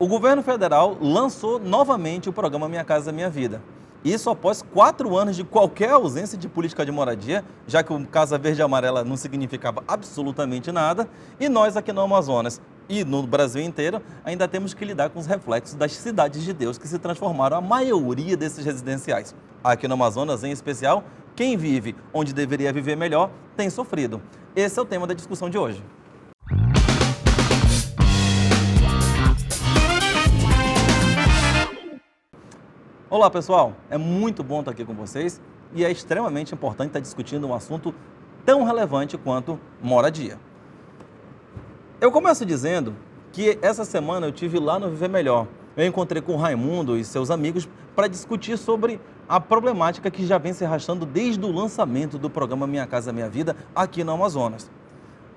O governo federal lançou novamente o programa Minha Casa Minha Vida. Isso após 4 anos de qualquer ausência de política de moradia, já que o Casa Verde e Amarela não significava absolutamente nada, e nós aqui no Amazonas e no Brasil inteiro ainda temos que lidar com os reflexos das cidades de Deus que se transformaram a maioria desses residenciais. Aqui no Amazonas, em especial, quem vive onde deveria viver melhor tem sofrido. Esse é o tema da discussão de hoje. Olá pessoal, é muito bom estar aqui com vocês e é extremamente importante estar discutindo um assunto tão relevante quanto moradia. Eu começo dizendo que essa semana eu estive lá no Viver Melhor. Eu encontrei com o Raimundo e seus amigos para discutir sobre a problemática que já vem se arrastando desde o lançamento do programa Minha Casa Minha Vida aqui no Amazonas.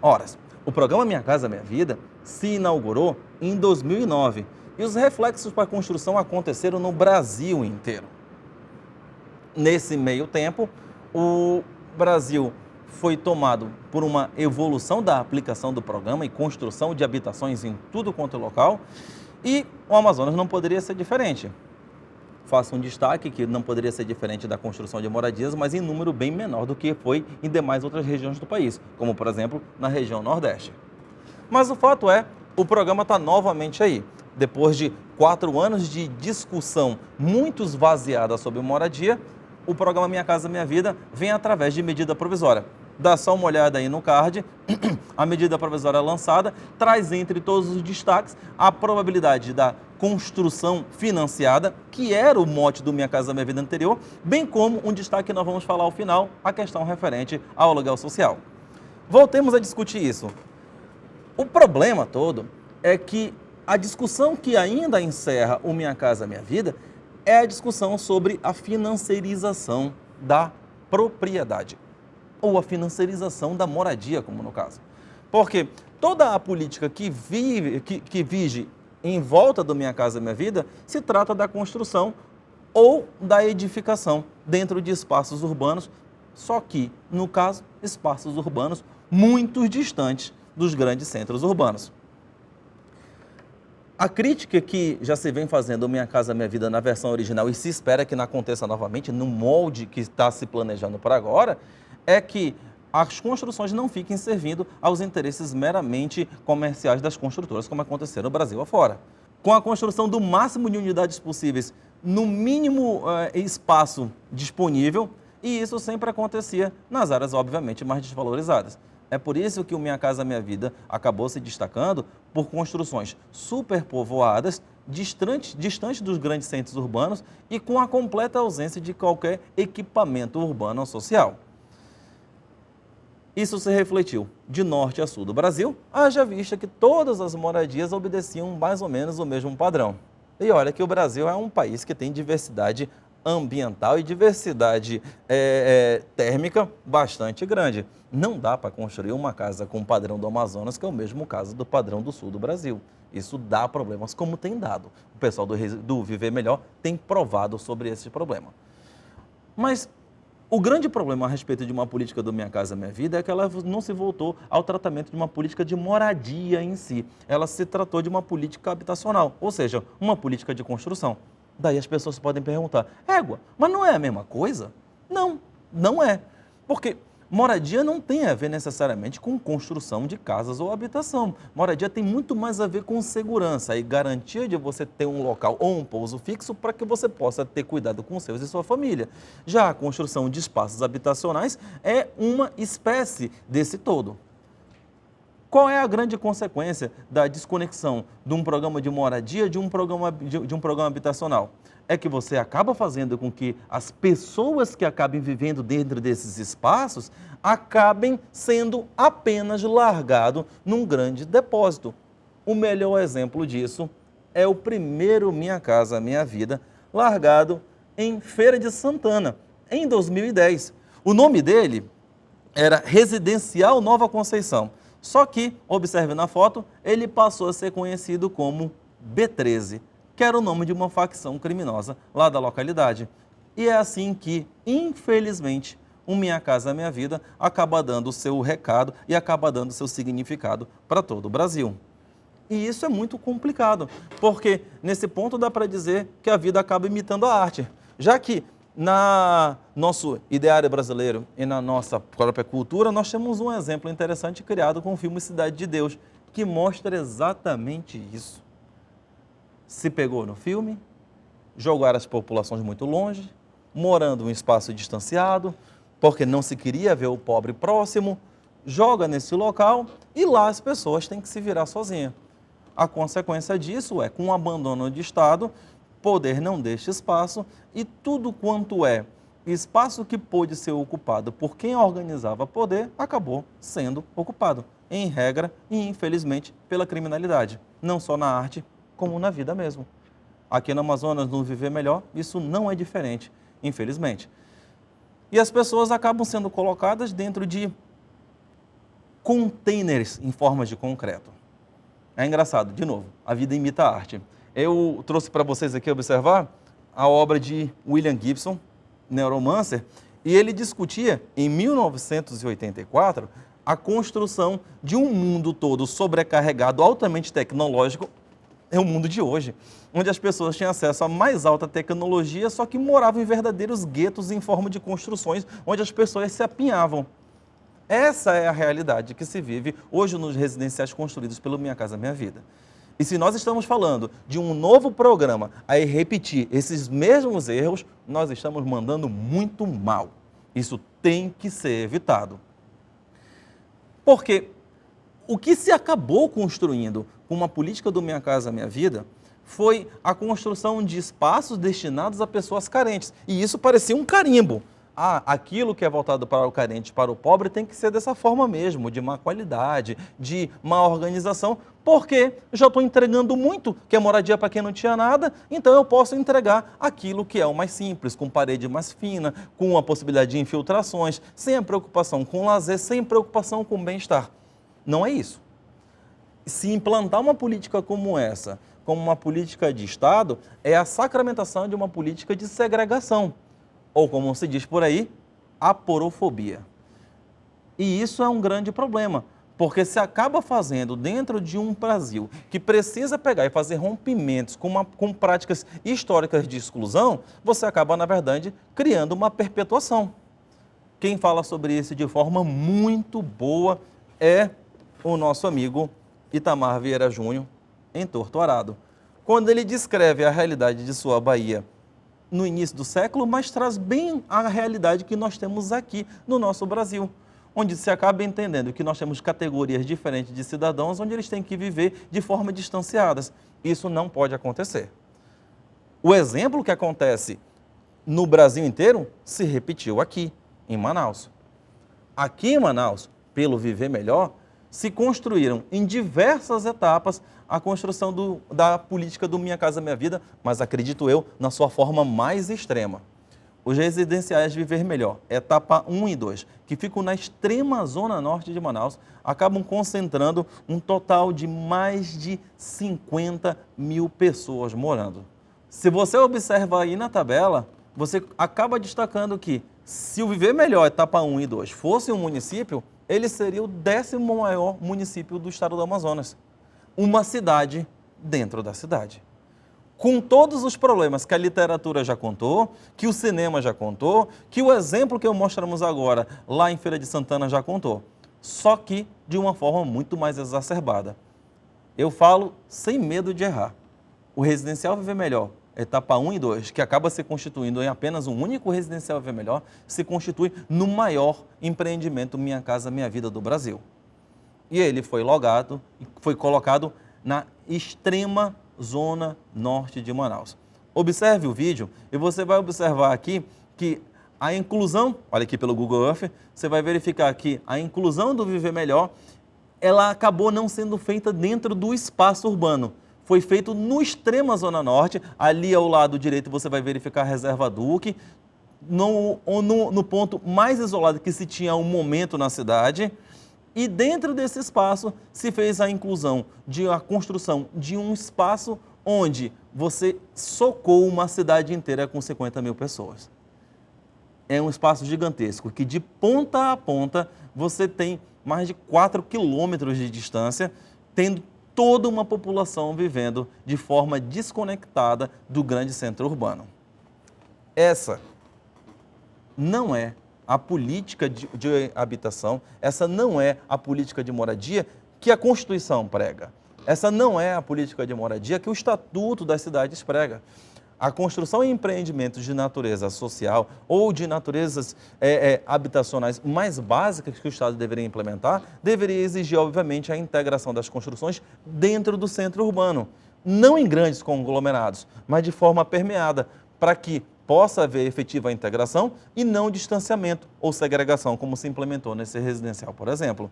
Ora, o programa Minha Casa Minha Vida se inaugurou em 2009. E os reflexos para a construção aconteceram no Brasil inteiro. Nesse meio tempo, o Brasil foi tomado por uma evolução da aplicação do programa e construção de habitações em tudo quanto é local, e o Amazonas não poderia ser diferente. Faço um destaque que não poderia ser diferente da construção de moradias, mas em número bem menor do que foi em demais outras regiões do país, como por exemplo na região Nordeste. Mas o fato é, o programa está novamente aí. Depois de 4 anos de discussão muito esvaziada sobre moradia, o programa Minha Casa Minha Vida vem através de medida provisória. Dá só uma olhada aí no card, a medida provisória lançada traz entre todos os destaques a probabilidade da construção financiada, que era o mote do Minha Casa Minha Vida anterior, bem como um destaque que nós vamos falar ao final, a questão referente ao aluguel social. Voltemos a discutir isso. O problema todo é que a discussão que ainda encerra o Minha Casa Minha Vida é a discussão sobre a financiarização da propriedade, ou a financiarização da moradia, como no caso. Porque toda a política que vige em volta do Minha Casa Minha Vida se trata da construção ou da edificação dentro de espaços urbanos, só que, no caso, espaços urbanos muito distantes dos grandes centros urbanos. A crítica que já se vem fazendo ao Minha Casa Minha Vida na versão original e se espera que não aconteça novamente no molde que está se planejando por agora, é que as construções não fiquem servindo aos interesses meramente comerciais das construtoras, como aconteceu no Brasil afora. Com a construção do máximo de unidades possíveis no mínimo espaço disponível, e isso sempre acontecia nas áreas, obviamente, mais desvalorizadas. É por isso que o Minha Casa Minha Vida acabou se destacando por construções superpovoadas, distantes dos grandes centros urbanos e com a completa ausência de qualquer equipamento urbano ou social. Isso se refletiu de norte a sul do Brasil, haja vista que todas as moradias obedeciam mais ou menos o mesmo padrão. E olha que o Brasil é um país que tem diversidade ambiental e diversidade térmica bastante grande. Não dá para construir uma casa com o padrão do Amazonas, que é o mesmo caso do padrão do sul do Brasil. Isso dá problemas, como tem dado. O pessoal do Viver Melhor tem provado sobre esse problema. Mas o grande problema a respeito de uma política do Minha Casa Minha Vida é que ela não se voltou ao tratamento de uma política de moradia em si. Ela se tratou de uma política habitacional, ou seja, uma política de construção. Daí as pessoas podem perguntar, égua, mas não é a mesma coisa? Não, não é. Porque moradia não tem a ver necessariamente com construção de casas ou habitação. Moradia tem muito mais a ver com segurança e garantia de você ter um local ou um pouso fixo para que você possa ter cuidado com os seus e sua família. Já a construção de espaços habitacionais é uma espécie desse todo. Qual é a grande consequência da desconexão de um programa de moradia de um programa habitacional? É que você acaba fazendo com que as pessoas que acabem vivendo dentro desses espaços acabem sendo apenas largados num grande depósito. O melhor exemplo disso é o primeiro Minha Casa Minha Vida, largado em Feira de Santana, em 2010. O nome dele era Residencial Nova Conceição. Só que, observe na foto, ele passou a ser conhecido como B13, que era o nome de uma facção criminosa lá da localidade. E é assim que, infelizmente, o Minha Casa Minha Vida acaba dando o seu recado e acaba dando o seu significado para todo o Brasil. E isso é muito complicado, porque nesse ponto dá para dizer que a vida acaba imitando a arte, já que na nosso ideário brasileiro e na nossa própria cultura, nós temos um exemplo interessante criado com o filme Cidade de Deus, que mostra exatamente isso. Se pegou no filme, jogaram as populações muito longe, morando em um espaço distanciado, porque não se queria ver o pobre próximo, joga nesse local e lá as pessoas têm que se virar sozinhas. A consequência disso é, com o abandono de Estado, poder não deixa espaço e tudo quanto é espaço que pôde ser ocupado por quem organizava poder, acabou sendo ocupado, em regra e infelizmente pela criminalidade, não só na arte, como na vida mesmo. Aqui no Amazonas, no Viver Melhor, isso não é diferente, infelizmente. E as pessoas acabam sendo colocadas dentro de containers em forma de concreto. É engraçado, de novo, a vida imita a arte. Eu trouxe para vocês aqui observar a obra de William Gibson, Neuromancer, e ele discutia, em 1984, a construção de um mundo todo sobrecarregado, altamente tecnológico, é o mundo de hoje, onde as pessoas tinham acesso à mais alta tecnologia, só que moravam em verdadeiros guetos em forma de construções, onde as pessoas se apinhavam. Essa é a realidade que se vive hoje nos residenciais construídos pelo Minha Casa Minha Vida. E se nós estamos falando de um novo programa a repetir esses mesmos erros, nós estamos mandando muito mal. Isso tem que ser evitado. Porque o que se acabou construindo com uma política do Minha Casa Minha Vida foi a construção de espaços destinados a pessoas carentes. E isso parecia um carimbo. Aquilo que é voltado para o carente, para o pobre, tem que ser dessa forma mesmo, de má qualidade, de má organização, porque já estou entregando muito, que é moradia para quem não tinha nada, então eu posso entregar aquilo que é o mais simples, com parede mais fina, com a possibilidade de infiltrações, sem a preocupação com lazer, sem preocupação com bem-estar. Não é isso. Se implantar uma política como essa, como uma política de Estado, é a sacramentação de uma política de segregação. Ou, como se diz por aí, aporofobia. E isso é um grande problema, porque se acaba fazendo dentro de um Brasil que precisa pegar e fazer rompimentos com práticas históricas de exclusão, você acaba, na verdade, criando uma perpetuação. Quem fala sobre isso de forma muito boa é o nosso amigo Itamar Vieira Júnior, em Torto Arado, quando ele descreve a realidade de sua Bahia no início do século, mas traz bem a realidade que nós temos aqui no nosso Brasil, onde se acaba entendendo que nós temos categorias diferentes de cidadãos, onde eles têm que viver de forma distanciadas. Isso não pode acontecer. O exemplo que acontece no Brasil inteiro se repetiu aqui, em Manaus. Aqui em Manaus, pelo Viver Melhor, se construíram em diversas etapas a construção da política do Minha Casa Minha Vida, mas acredito eu, na sua forma mais extrema. Os residenciais Viver Melhor, etapa 1 e 2, que ficam na extrema zona norte de Manaus, acabam concentrando um total de mais de 50 mil pessoas morando. Se você observa aí na tabela, você acaba destacando que se o Viver Melhor, etapa 1 e 2, fosse um município, ele seria o 10º maior município do estado do Amazonas. Uma cidade dentro da cidade. Com todos os problemas que a literatura já contou, que o cinema já contou, que o exemplo que mostramos agora lá em Feira de Santana já contou. Só que de uma forma muito mais exacerbada. Eu falo sem medo de errar. O Residencial Viver Melhor, etapa 1 e 2, que acaba se constituindo em apenas um único Residencial Viver Melhor, se constitui no maior empreendimento Minha Casa Minha Vida do Brasil. E ele foi colocado na extrema zona norte de Manaus. Observe o vídeo e você vai observar aqui que a inclusão, olha aqui pelo Google Earth, você vai verificar que a inclusão do Viver Melhor, ela acabou não sendo feita dentro do espaço urbano. Foi feito no extrema zona norte, ali ao lado direito você vai verificar a Reserva Duque, no ponto mais isolado que se tinha um momento na cidade. E dentro desse espaço se fez a inclusão, a construção de um espaço onde você socou uma cidade inteira com 50 mil pessoas. É um espaço gigantesco, que de ponta a ponta você tem mais de 4 quilômetros de distância, tendo toda uma população vivendo de forma desconectada do grande centro urbano. Essa não é a política de habitação, essa não é a política de moradia que a Constituição prega. Essa não é a política de moradia que o Estatuto das Cidades prega. A construção e empreendimentos de natureza social ou de naturezas habitacionais mais básicas que o Estado deveria implementar, deveria exigir, obviamente, a integração das construções dentro do centro urbano. Não em grandes conglomerados, mas de forma permeada, para que possa haver efetiva integração e não distanciamento ou segregação, como se implementou nesse residencial, por exemplo.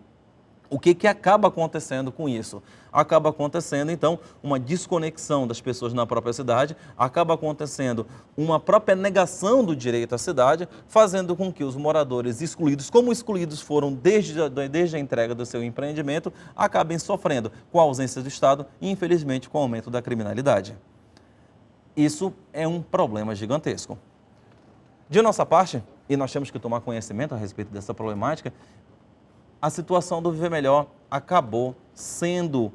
O que acaba acontecendo com isso? Acaba acontecendo, então, uma desconexão das pessoas na própria cidade, acaba acontecendo uma própria negação do direito à cidade, fazendo com que os moradores excluídos, como excluídos foram desde a entrega do seu empreendimento, acabem sofrendo com a ausência do Estado e, infelizmente, com o aumento da criminalidade. Isso é um problema gigantesco. De nossa parte, e nós temos que tomar conhecimento a respeito dessa problemática, a situação do Viver Melhor acabou sendo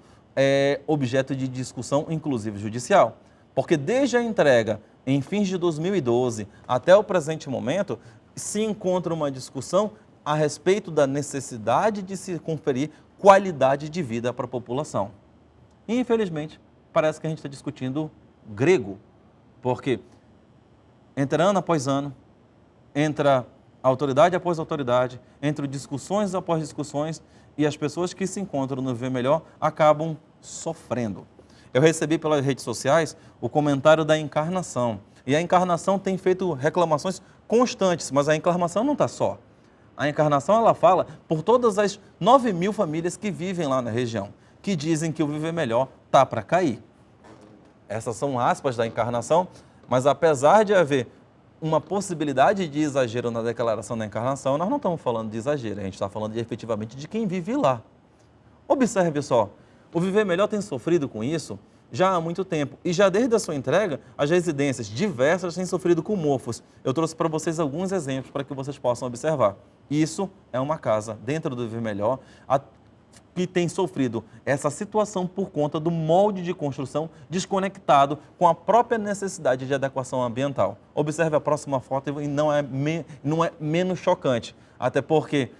objeto de discussão, inclusive judicial. Porque desde a entrega, em fins de 2012, até o presente momento, se encontra uma discussão a respeito da necessidade de se conferir qualidade de vida para a população. E, infelizmente, parece que a gente está discutindo grego, porque entra ano após ano, entra autoridade após autoridade, entre discussões após discussões, e as pessoas que se encontram no Viver Melhor acabam sofrendo. Eu recebi pelas redes sociais o comentário da Encarnação, e a Encarnação tem feito reclamações constantes, mas a Encarnação não está só. A Encarnação, ela fala por todas as 9.000 famílias que vivem lá na região, que dizem que o Viver Melhor está para cair. Essas são aspas da Encarnação, mas apesar de haver uma possibilidade de exagero na declaração da Encarnação, nós não estamos falando de exagero, a gente está falando efetivamente de quem vive lá. Observe só, o Viver Melhor tem sofrido com isso já há muito tempo, e já desde a sua entrega, as residências diversas têm sofrido com mofos. Eu trouxe para vocês alguns exemplos para que vocês possam observar. Isso é uma casa dentro do Viver Melhor, que tem sofrido essa situação por conta do molde de construção desconectado com a própria necessidade de adequação ambiental. Observe a próxima foto e não é menos chocante, até porque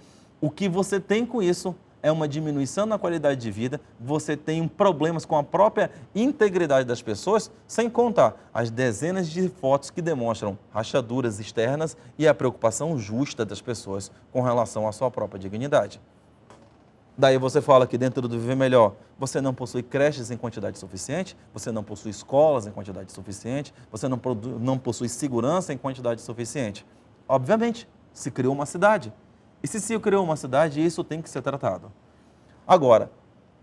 o que você tem com isso é uma diminuição na qualidade de vida, você tem problemas com a própria integridade das pessoas, sem contar as dezenas de fotos que demonstram rachaduras externas e a preocupação justa das pessoas com relação à sua própria dignidade. Daí você fala que dentro do Viver Melhor, você não possui creches em quantidade suficiente, você não possui escolas em quantidade suficiente, você não possui segurança em quantidade suficiente. Obviamente, se criou uma cidade. E se criou uma cidade, isso tem que ser tratado. Agora,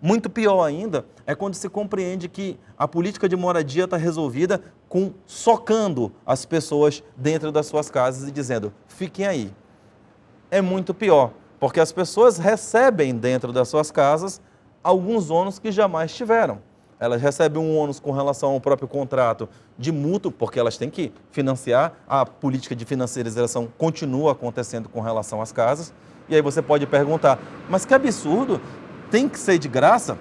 muito pior ainda é quando se compreende que a política de moradia está resolvida socando as pessoas dentro das suas casas e dizendo, fiquem aí. É muito pior. Porque as pessoas recebem dentro das suas casas alguns ônus que jamais tiveram. Elas recebem um ônus com relação ao próprio contrato de mútuo, porque elas têm que financiar, a política de financiarização continua acontecendo com relação às casas. E aí você pode perguntar, mas que absurdo, tem que ser de graça?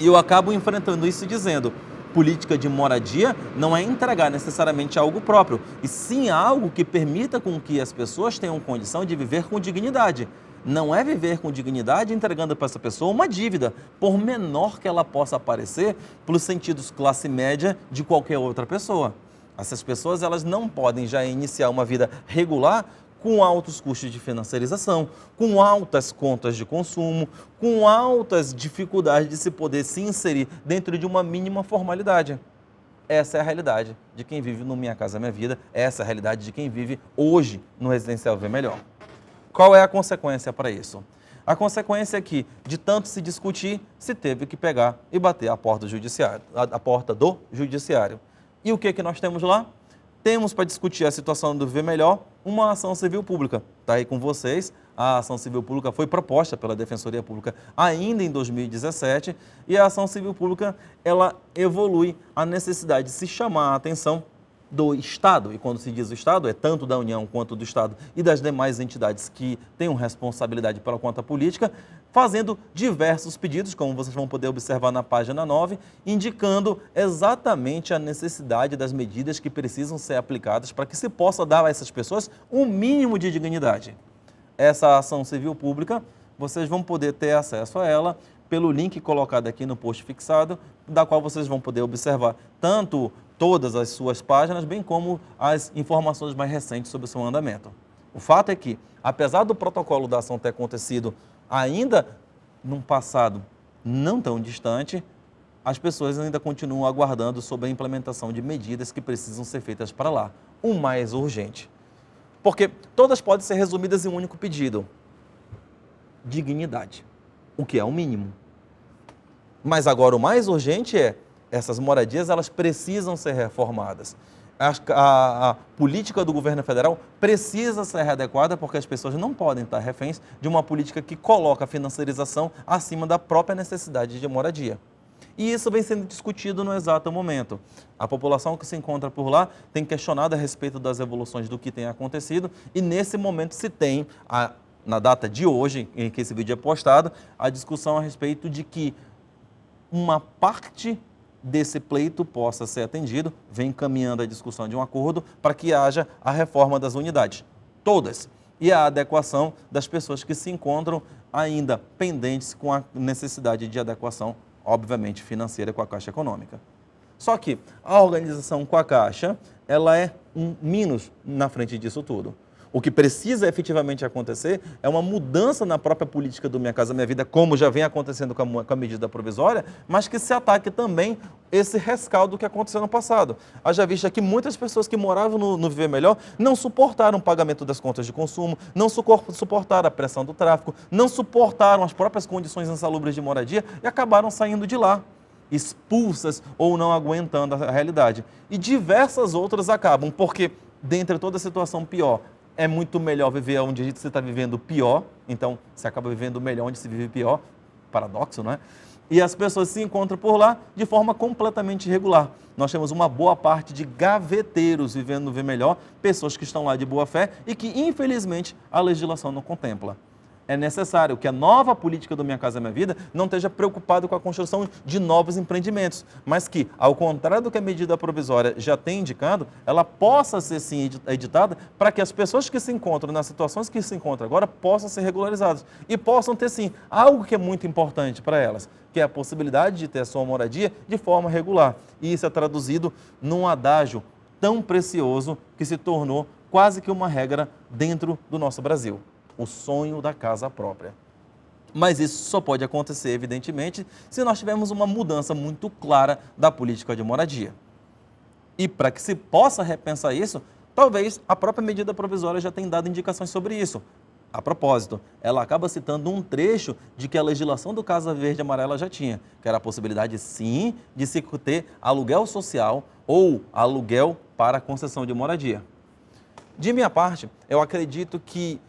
E eu acabo enfrentando isso dizendo, política de moradia não é entregar necessariamente algo próprio, e sim algo que permita com que as pessoas tenham condição de viver com dignidade. Não é viver com dignidade entregando para essa pessoa uma dívida, por menor que ela possa parecer, pelos sentidos classe média de qualquer outra pessoa. Essas pessoas elas não podem já iniciar uma vida regular com altos custos de financiarização, com altas contas de consumo, com altas dificuldades de se poder se inserir dentro de uma mínima formalidade. Essa é a realidade de quem vive no Minha Casa Minha Vida, essa é a realidade de quem vive hoje no Residencial Viver Melhor. Qual é a consequência para isso? A consequência é que, de tanto se discutir, se teve que pegar e bater a porta do judiciário. E o que nós temos lá? Temos para discutir a situação do Viver Melhor uma ação civil pública. Está aí com vocês, a ação civil pública foi proposta pela Defensoria Pública ainda em 2017 e a ação civil pública ela evolui a necessidade de se chamar a atenção do Estado, e quando se diz o Estado, é tanto da União quanto do Estado e das demais entidades que tenham responsabilidade pela conta política, fazendo diversos pedidos, como vocês vão poder observar na página 9, indicando exatamente a necessidade das medidas que precisam ser aplicadas para que se possa dar a essas pessoas um mínimo de dignidade. Essa ação civil pública, vocês vão poder ter acesso a ela pelo link colocado aqui no post fixado, da qual vocês vão poder observar tanto todas as suas páginas, bem como as informações mais recentes sobre o seu andamento. O fato é que, apesar do protocolo da ação ter acontecido ainda num passado não tão distante, as pessoas ainda continuam aguardando sobre a implementação de medidas que precisam ser feitas para lá, o mais urgente. Porque todas podem ser resumidas em um único pedido: dignidade, o que é o mínimo. Mas agora o mais urgente é, essas moradias elas precisam ser reformadas. A política do governo federal precisa ser readequada porque as pessoas não podem estar reféns de uma política que coloca a financiarização acima da própria necessidade de moradia. E isso vem sendo discutido no exato momento. A população que se encontra por lá tem questionado a respeito das evoluções do que tem acontecido e nesse momento se tem, na data de hoje, em que esse vídeo é postado, a discussão a respeito de que uma parte desse pleito possa ser atendido, vem encaminhando a discussão de um acordo para que haja a reforma das unidades, todas, e a adequação das pessoas que se encontram ainda pendentes com a necessidade de adequação, obviamente, financeira com a Caixa Econômica. Só que a organização com a Caixa, ela é um minus na frente disso tudo. O que precisa efetivamente acontecer é uma mudança na própria política do Minha Casa Minha Vida, como já vem acontecendo com a medida provisória, mas que se ataque também esse rescaldo que aconteceu no passado. Haja vista que muitas pessoas que moravam no Viver Melhor não suportaram o pagamento das contas de consumo, não suportaram a pressão do tráfico, não suportaram as próprias condições insalubres de moradia e acabaram saindo de lá, expulsas ou não aguentando a realidade. E diversas outras acabam, porque dentre toda a situação pior, é muito melhor viver onde você está vivendo pior, então você acaba vivendo melhor onde se vive pior, paradoxo, não é? E as pessoas se encontram por lá de forma completamente irregular. Nós temos uma boa parte de gaveteiros vivendo no Viver Melhor, pessoas que estão lá de boa fé e que, infelizmente, a legislação não contempla. É necessário que a nova política do Minha Casa Minha Vida não esteja preocupada com a construção de novos empreendimentos, mas que, ao contrário do que a medida provisória já tem indicado, ela possa ser sim editada para que as pessoas que se encontram nas situações que se encontram agora possam ser regularizadas e possam ter sim algo que é muito importante para elas, que é a possibilidade de ter a sua moradia de forma regular. E isso é traduzido num adágio tão precioso que se tornou quase que uma regra dentro do nosso Brasil: o sonho da casa própria. Mas isso só pode acontecer, evidentemente, se nós tivermos uma mudança muito clara da política de moradia. E para que se possa repensar isso, talvez a própria medida provisória já tenha dado indicações sobre isso. A propósito, ela acaba citando um trecho de que a legislação do Casa Verde e Amarela já tinha, que era a possibilidade, sim, de se ter aluguel social ou aluguel para concessão de moradia. De minha parte, eu acredito que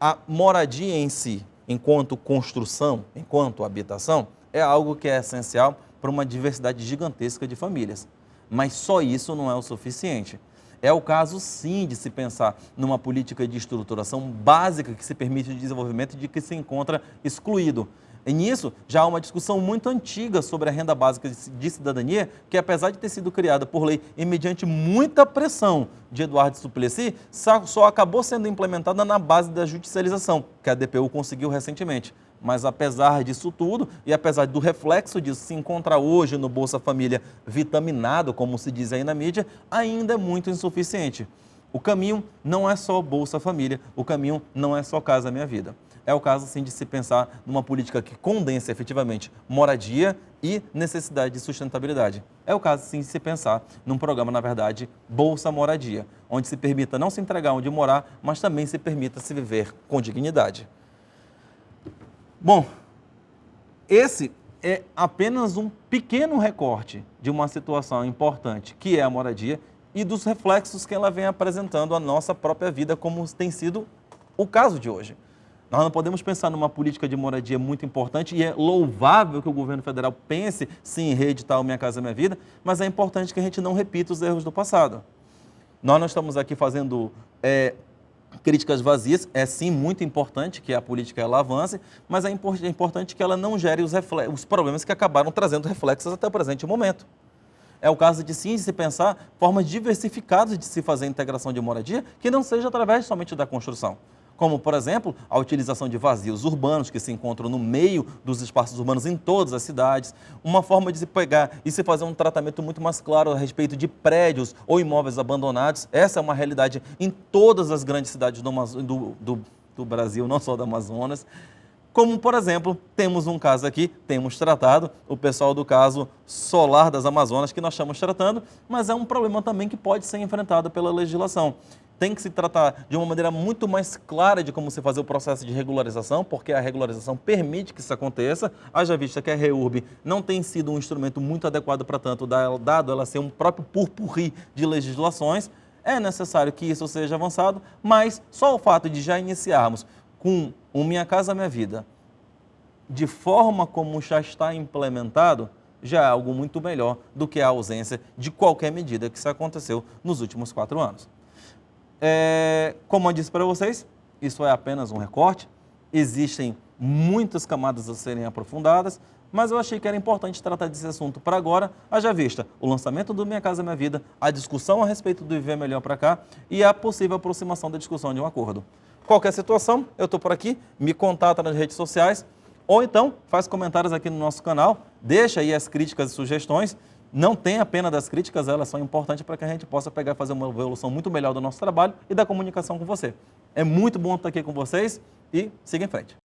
a moradia em si, enquanto construção, enquanto habitação, é algo que é essencial para uma diversidade gigantesca de famílias. Mas só isso não é o suficiente. É o caso, sim, de se pensar numa política de estruturação básica que se permite o desenvolvimento de que se encontra excluído. E nisso, já há uma discussão muito antiga sobre a renda básica de cidadania, que apesar de ter sido criada por lei e mediante muita pressão de Eduardo Suplicy, só acabou sendo implementada na base da judicialização, que a DPU conseguiu recentemente. Mas apesar disso tudo, e apesar do reflexo disso se encontrar hoje no Bolsa Família vitaminado, como se diz aí na mídia, ainda é muito insuficiente. O caminho não é só Bolsa Família, o caminho não é só Casa Minha Vida. É o caso, sim, de se pensar numa política que condense efetivamente moradia e necessidade de sustentabilidade. É o caso, sim, de se pensar num programa, na verdade, Bolsa Moradia, onde se permita não se entregar onde morar, mas também se permita se viver com dignidade. Bom, esse é apenas um pequeno recorte de uma situação importante, que é a moradia, e dos reflexos que ela vem apresentando à nossa própria vida, como tem sido o caso de hoje. Nós não podemos pensar numa política de moradia muito importante e é louvável que o governo federal pense, sim, em reeditar o Minha Casa Minha Vida, mas é importante que a gente não repita os erros do passado. Nós não estamos aqui fazendo críticas vazias, é sim muito importante que a política ela avance, mas é importante que ela não gere os problemas que acabaram trazendo reflexos até o presente momento. É o caso de sim se pensar formas diversificadas de se fazer a integração de moradia que não seja através somente da construção. Como, por exemplo, a utilização de vazios urbanos que se encontram no meio dos espaços urbanos em todas as cidades, uma forma de se pegar e se fazer um tratamento muito mais claro a respeito de prédios ou imóveis abandonados. Essa é uma realidade em todas as grandes cidades do Brasil, não só do Amazonas. Como, por exemplo, temos um caso aqui, temos tratado, o pessoal do caso solar das Amazonas, que nós estamos tratando, mas é um problema também que pode ser enfrentado pela legislação. Tem que se tratar de uma maneira muito mais clara de como se fazer o processo de regularização, porque a regularização permite que isso aconteça, haja vista que a REURB não tem sido um instrumento muito adequado para tanto, dado ela ser um próprio purpurri de legislações. É necessário que isso seja avançado, mas só o fato de já iniciarmos com o Minha Casa Minha Vida, de forma como já está implementado, já é algo muito melhor do que a ausência de qualquer medida que isso aconteceu nos últimos 4 anos. Como eu disse para vocês, isso é apenas um recorte, existem muitas camadas a serem aprofundadas, mas eu achei que era importante tratar desse assunto para agora, haja vista o lançamento do Minha Casa Minha Vida, a discussão a respeito do Viver Melhor para cá e a possível aproximação da discussão de um acordo. Qualquer situação, eu estou por aqui, me contata nas redes sociais, ou então faz comentários aqui no nosso canal, deixa aí as críticas e sugestões. Não tenha pena das críticas, elas são importantes para que a gente possa pegar e fazer uma evolução muito melhor do nosso trabalho e da comunicação com você. É muito bom estar aqui com vocês e siga em frente.